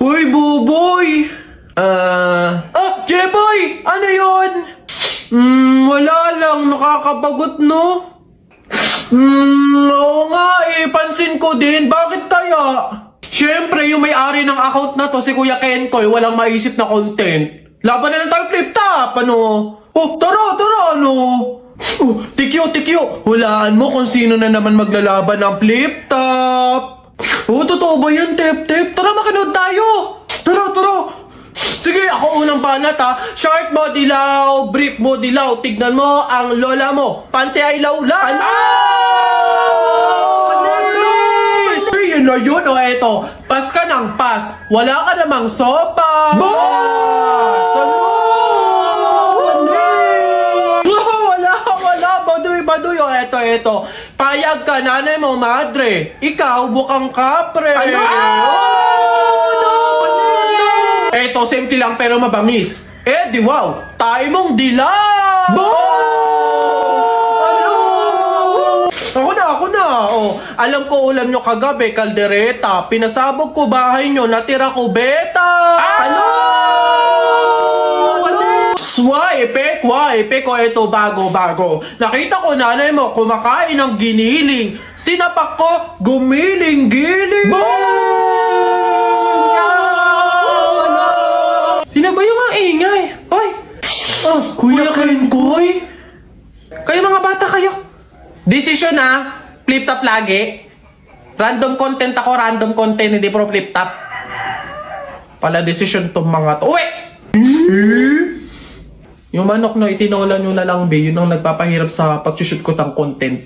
Uy, Buboy! Jeboy! Ano yun? Wala lang. Nakakabagot, no? Oo nga eh. Pansin ko din. Bakit kaya? Siyempre, yung may-ari ng account na to, si Kuya Kenkoy, walang maisip na content. Laban na lang tayo flip top, ano? Oh, tara, ano? Tikyo. Hulaan mo kung sino na naman maglalaban ng flip top. Totoo ba yan, Tep? Tara, makanood tayo. Tara. Sige, ako unang banat ha. Short mo dilaw, brief mo dilaw. Tignan mo ang lola mo. Pante ay lawla. Yun na yun o eto. Pas ka ng pas. Wala ka namang sopa. Wala. Baduy. O eto. Payag ka, nanay mo, madre. Ikaw, bukang kapre. Eto, simple lang pero mabangis. Di wow, tayo mong dilaw! Ako na. Alam ko ulam nyo kagabi, kaldereta. Pinasabog ko bahay nyo, natira ko beta. Swipe ko ito bago. Nakita ko nanay mo kumakain ng giniling. Sinapak ko, gumiling-giling. Sino ba yung ang ingay? Hoy! Kuya Kenkoy? Kayo mga bata kayo. Desisyon na, flip top lagi. Random content, hindi pro flip top. Pala desisyon tong mga to. Uwi! Yung manok na itinola nyo na lang, be, yun ang nagpapahirap sa pag-shoot ko ng content.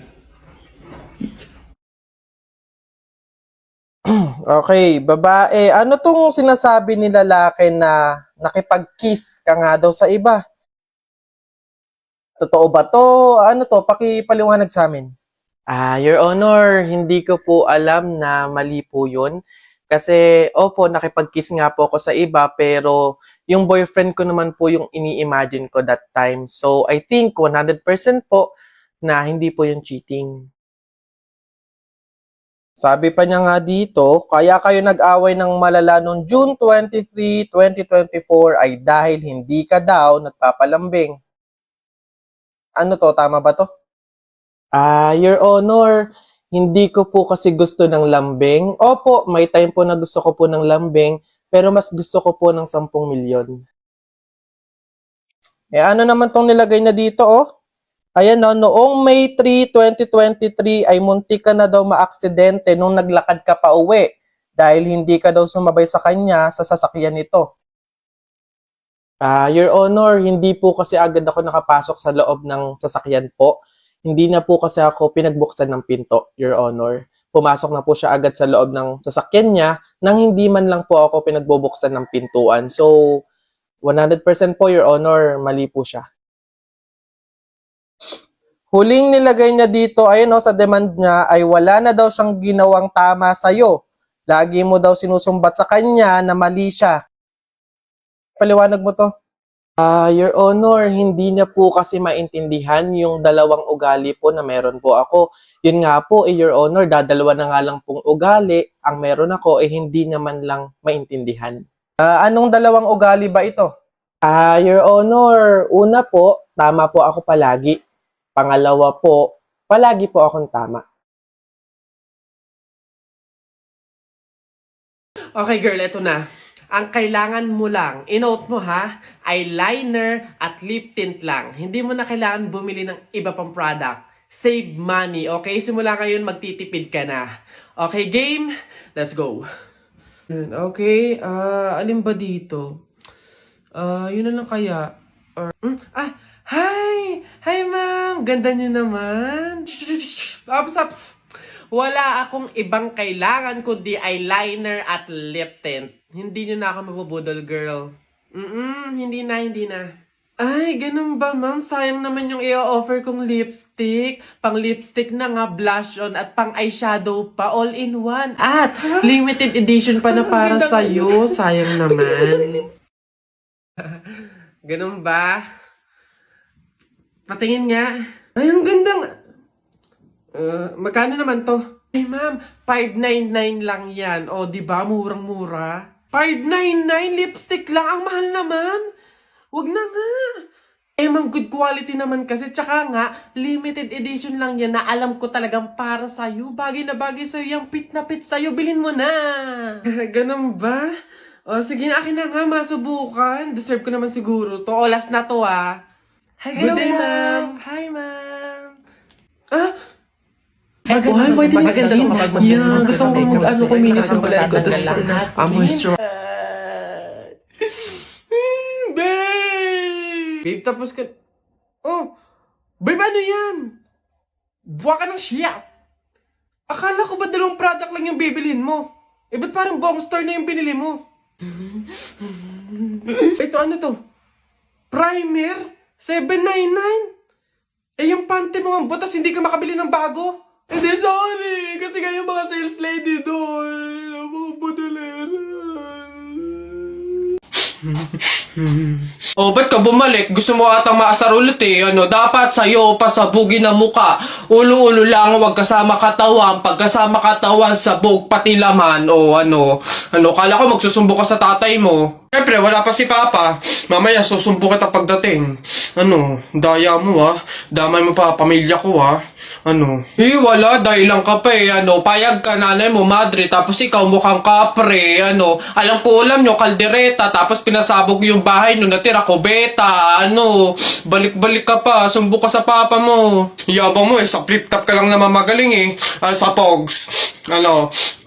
Okay, babae. Ano tong sinasabi ni lalaki na nakipag-kiss ka nga daw sa iba? Totoo ba to? Ano to? Pakipaliwanag sa amin. Your Honor, hindi ko po alam na mali po yun. Kasi, opo, nakipag-kiss nga po ako sa iba, pero yung boyfriend ko naman po yung ini-imagine ko that time. So, I think 100% po na hindi po yung cheating. Sabi pa niya nga dito, kaya kayo nag-away ng malala noong June 23, 2024 ay dahil hindi ka daw nagpapalambing. Ano to? Tama ba to? Your Honor, hindi ko po kasi gusto ng lambing. Opo, may time po na gusto ko po ng lambing, pero mas gusto ko po ng 10 milyon. Ano naman tong nilagay na dito, oh? Ayan, no, noong May 3, 2023 ay muntik ka na daw maaksidente nung naglakad ka pa uwi dahil hindi ka daw sumabay sa kanya sa sasakyan nito. Your Honor, hindi po kasi agad ako nakapasok sa loob ng sasakyan po. Hindi na po kasi ako pinagbuksan ng pinto, Your Honor. Pumasok na po siya agad sa loob ng sasakyan niya nang hindi man lang po ako pinagbubuksan ng pintuan. So, 100% po, Your Honor, mali po siya. Huling nilagay niya dito, ayun, no, sa demand niya ay wala na daw siyang ginawang tama sa'yo. Lagi mo daw sinusumbat sa kanya na mali siya. Paliwanag mo to. Your Honor, hindi niya po kasi maintindihan yung dalawang ugali po na meron po ako. Yun nga po, Your Honor, dadalawa na nga lang pong ugali. Ang meron ako, hindi naman lang maintindihan. Anong dalawang ugali ba ito? Your Honor, una po, tama po ako palagi. Pangalawa po, palagi po akong tama. Okay girl, eto na. Ang kailangan mo lang, inote mo ha, eyeliner at lip tint lang. Hindi mo na kailangan bumili ng iba pang product. Save money, okay? Simula ngayon, magtitipid ka na. Okay, game? Let's go. Okay, alin ba dito? Yun na lang kaya. Hi! Hi, ma'am! Ganda nyo naman. Ups. Wala akong ibang kailangan kundi eyeliner at lip tint. Hindi nyo na ako mabubudol, girl. Hindi na. Ay, ganun ba, ma'am? Sayang naman yung i-offer kong lipstick. Pang lipstick na nga, blush on, at pang eyeshadow pa, all in one. At limited edition pa na para sa'yo. Sayang naman. Ganun ba? Patingin nga. Ay, ang ganda nga. Magkano naman to? Ay, ma'am, 599 lang yan. O, di ba? Murang-mura. 599 lipstick lang, ang mahal naman. Wag na nga. Mang good quality naman kasi. Tsaka nga, limited edition lang yan na alam ko talagang para sa'yo. Bagay na bagay sa'yo, yung fit na fit sa'yo, bilhin mo na. Ganun ba? O sige na, akin na nga, masubukan. Deserve ko naman siguro to. O, last na to ah. Good day, ma'am. Hi, ma'am. Ah? Why? Pwede na skin. Yeah, gusto ko mag-ano ko, minis yung balat ko. Tapos for moisture. Babe, tapos ka... Oh! Babe, ano yan? Buwa ka ng siya! Akala ko ba dalawang product lang yung bibilin mo? Ba't parang buong store na yung binili mo? Ito, ano to? Primer? 799? Yung panty mo ang butas, hindi ka makabili ng bago? Hindi, sorry! Kasi kayo mga sales lady doon. Mga budalera. Oh, ba't ka bumalik? Gusto mo atang maasar ulit eh. Dapat sa'yo pasabugin na muka. Ulo-ulo lang, wag kasama katawan. Pagkasama katawan, sabog, pati laman. Kala ko magsusumbo ka sa tatay mo. Siyempre, wala pa si Papa. Mamaya, susumbo kita pagdating. Daya mo ah. Damay mo pa, pamilya ko ah. Wala, dahil lang ka pa eh. Payag ka, nanay mo, madre, tapos ikaw mukhang kapre. Alam ko ulam nyo, kaldereta, tapos pinasabog yung bahay nyo, natira ko, beta. Balik-balik ka pa, sumbo ka sa papa mo. Yabang mo eh, sa flip-top ka lang naman magaling eh. Sa Pogs.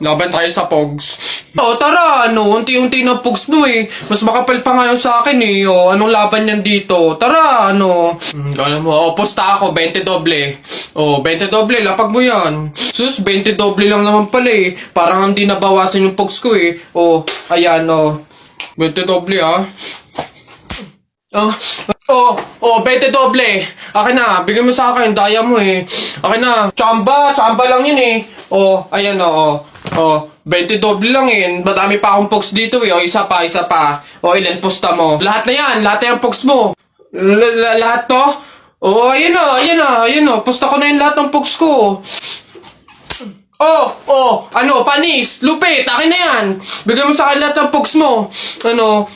Laban tayo sa Pogs. Tara, unti-unti na Pogs mo eh. Mas makapal pa ngayon sa akin eh. Anong laban yan dito? Tara, alam mo, pusta ako, 20 doble. 20 doble, lapag mo yan. Sus, 20 doble lang naman pala eh. Parang hindi nabawasan yung Pogs ko eh. Ayan, 20 doble ah. 20 doble. Akin na, bigyan mo sa akin, daya mo eh. Akin na, tsamba lang yun eh. Ayan 20 doble lang eh. Madami pa akong Pogs dito eh. Isa pa. Ilan pusta mo? Lahat na yan, lahat na yung Pogs mo. Lahat to? Ayan na. Pusta ko na yung lahat ng Pogs ko. Panis, lupit, akin na yan. Bigyan mo sa akin lahat ng Pogs mo.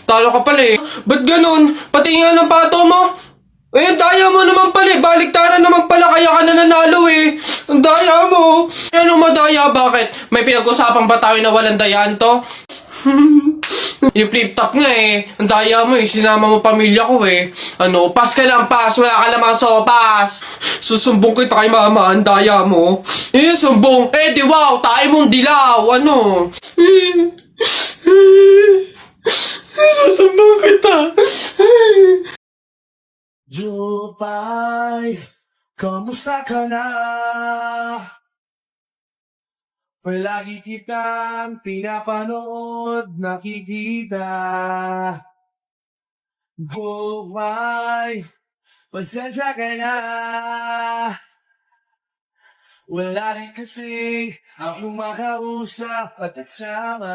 Talo ka pala eh. Ba't ganun? Pati nga ng pato mo? Daya mo naman pala eh. Baliktaran naman pala, kaya ka na nanalo eh. Ang daya mo. Madaya, bakit? May pinag-usapan ba tayo na walang dayaan to? Yung flip-top nga eh. Ang daya mo eh. Sinama mo pamilya ko eh. Pas ka lang, pas. Wala ka lamang sopas. Susumbong kita kay mama. Ang daya mo. Sumbong. Di wow. Tayo mong dilaw. Susumbong kita. Jupay, kamusta ka na? Palagi kitang pinapanood, nakikita. Jupay, pasensya ka na. Wala rin kasi akong makausap at kasama.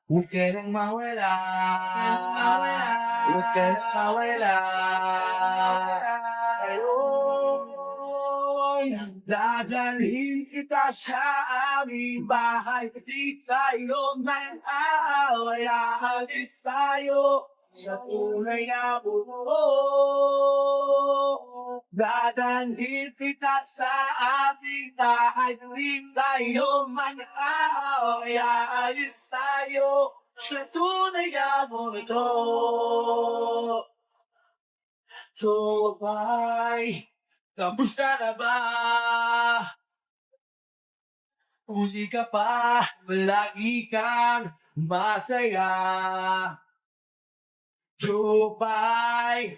Huwag ka nang mawala. Huwag ka nang mawala. Ngayon, dadalhin kita sa aming bahay. Di tayo mag-aaway. Aalis tayo sa tunay na buo. Dadalhin kita sa aming bahay. Di tayo mag-aaway. Aalis tayo sa tunay na mundo. Jupay, kamusta na ba? Huli ka pa, lagi kang masaya. Jupay,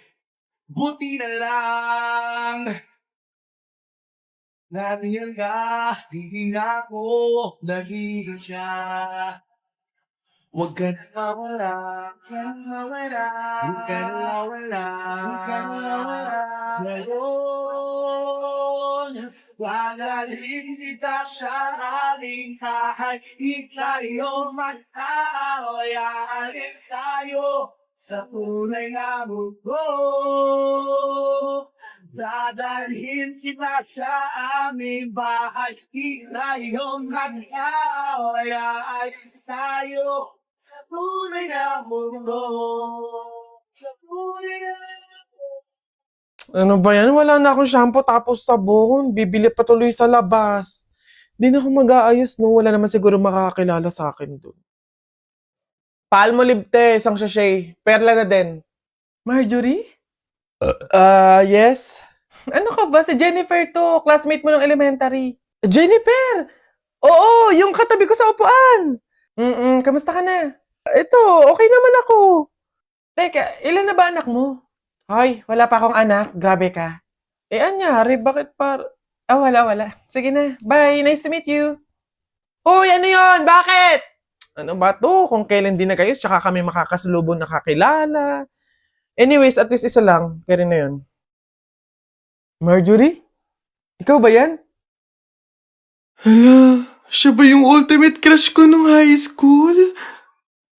buti na lang. Nandiyan ka, di na ako nag-iisya. Huwag ka na mawala. Huwag ka na mawala. Huwag ka na mawala. Huwag ka na mawala. Ngayon, dadalhin kita sa aling bahay. Di tayo mag-aaway. Aalis tayo sa tunay na mundo. Dadalhin kita sa aming bahay. Ngayong hanggaw ay aalis tayo sa tunay na mundo. Sa tunay na mundo. Ano ba yan? Wala na akong shampoo tapos sabon. Bibili pa tuloy sa labas. Di na ako mag-aayos, no? Wala naman siguro makakakilala sa akin doon. Palmolive te, isang sachet. Perla na din. Marjorie? Yes? Ano ka ba? Si Jennifer to. Classmate mo ng elementary. Jennifer! Oo, yung katabi ko sa upuan. Kamusta ka na? Ito, okay naman ako. Teka, ilan na ba anak mo? Hoy, wala pa akong anak. Grabe ka. Anyari? Bakit wala. Sige na. Bye. Nice to meet you. Hoy, ano yon? Bakit? Ano ba to? Kung kailan din na kayo, tsaka kami makakasalubong nakakilala. Anyways, at least isa lang. Kaya rin na yun. Marjorie? Ikaw ba yan? Hala, siya ba yung ultimate crush ko nung high school?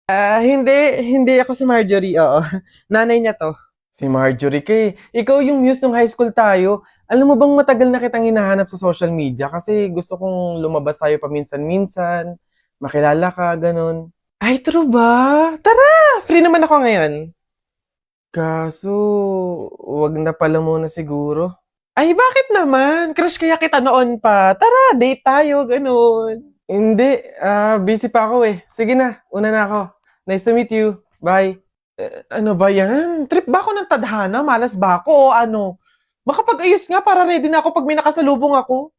Hindi ako si Marjorie, oo. Nanay niya to. Si Marjorie kay. Ikaw yung muse nung high school tayo. Alam mo bang matagal na kitang hinahanap sa social media kasi gusto kong lumabas tayo paminsan-minsan, makilala ka, ganun. Ay, true ba? Tara! Free naman ako ngayon. Kaso, wag na pala muna siguro. Ay, bakit naman? Crush kaya kita noon pa. Tara, date tayo, ganun. Hindi, busy pa ako eh. Sige na, una na ako. Nice to meet you. Bye. Ano ba yan? Trip ba ako ng tadhana? Malas ba ako o ano? Makapag-ayos nga para ready na ako pag may nakasalubong ako.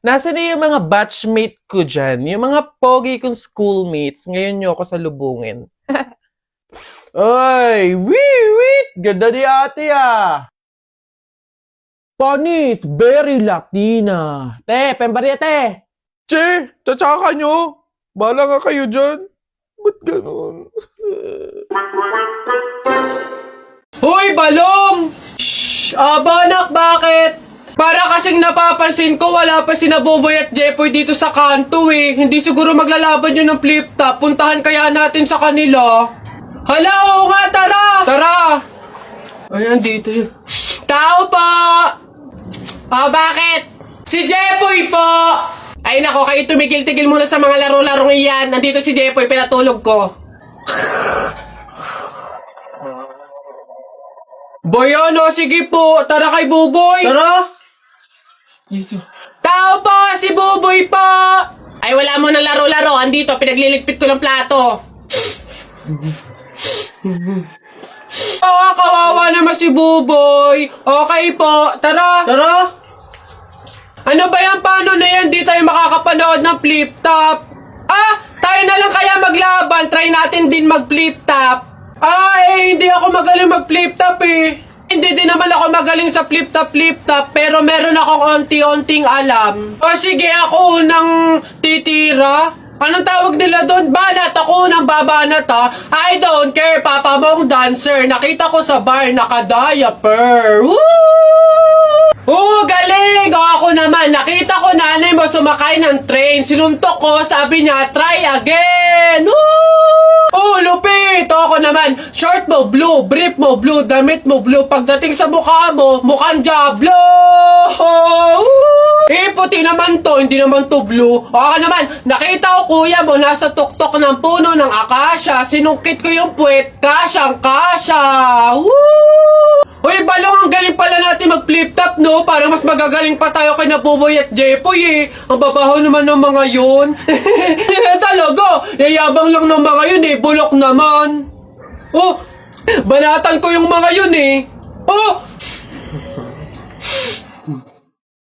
Nasa na yung mga batchmate ko dyan? Yung mga pogi kong schoolmates. Ngayon nyo ako salubungin. Ay, wait! Ganda ni ate ah! Panis, very Latina. Te, pembari te! Che, tatsaka nyo. Bala nga kayo dyan. Ba't ganun? Hoy, Balong! Shhh! Anak, bakit? Para kasing napapansin ko, wala pa si Naboboy at Jepoy dito sa kanto eh. Hindi siguro maglalaban yun ng flip-top. Puntahan kaya natin sa kanila. Hala, oo nga, tara! Tara! Ay, andito yun. Tao po! Bakit? Si Jepoy po! Ay nako, kayo tumigil-tigil muna sa mga laro-larong iyan. Nandito si Jepoy, pinatulog ko. Boyono, sige po. Tara kay Buboy. Tara. Dito. Tao po, si Buboy po. Ay, wala mo na laro-laro. Andito, pinagliligpit ko ng plato. Kawawa naman si Buboy. Okay po. Tara. Tara. Ano ba yan? Paano na yan? Di tayo makakapanood ng flip-top. Tayo na lang kaya maglaban. Try natin din mag-flip-top. Hindi ako magaling mag-flip-top eh. Hindi din naman ako magaling sa flip-top, pero meron akong onti-onting alam. Sige, ako unang titira. Anong tawag nila doon? Banat! Ako unang babanat ha. I don't care, papa mong dancer. Nakita ko sa bar, naka-diaper. Woo! Galing! Ako naman, nakita ko nanay mo sumakay ng train. Sinuntok ko, sabi niya, try again! Woo! Lupit! Ako naman, short mo blue, brief mo blue, damit mo blue. Pagdating sa mukha mo, mukhang Diablo! Puti naman to, hindi naman to blue. Ako naman, nakita ko kuya mo nasa tuktok ng puno ng akasya. Sinungkit ko yung puwet, kasyang-kasya! Woo! Uy, Balong, ang galing pala natin mag-flip-top, no? Parang mas magagaling pa tayo kay Nabuboy at Jepoy, eh. Ang babaho naman ng mga yun. Talaga, yayabang lang ng mga yun, eh. Bulok naman. Banatan ko yung mga yun, eh.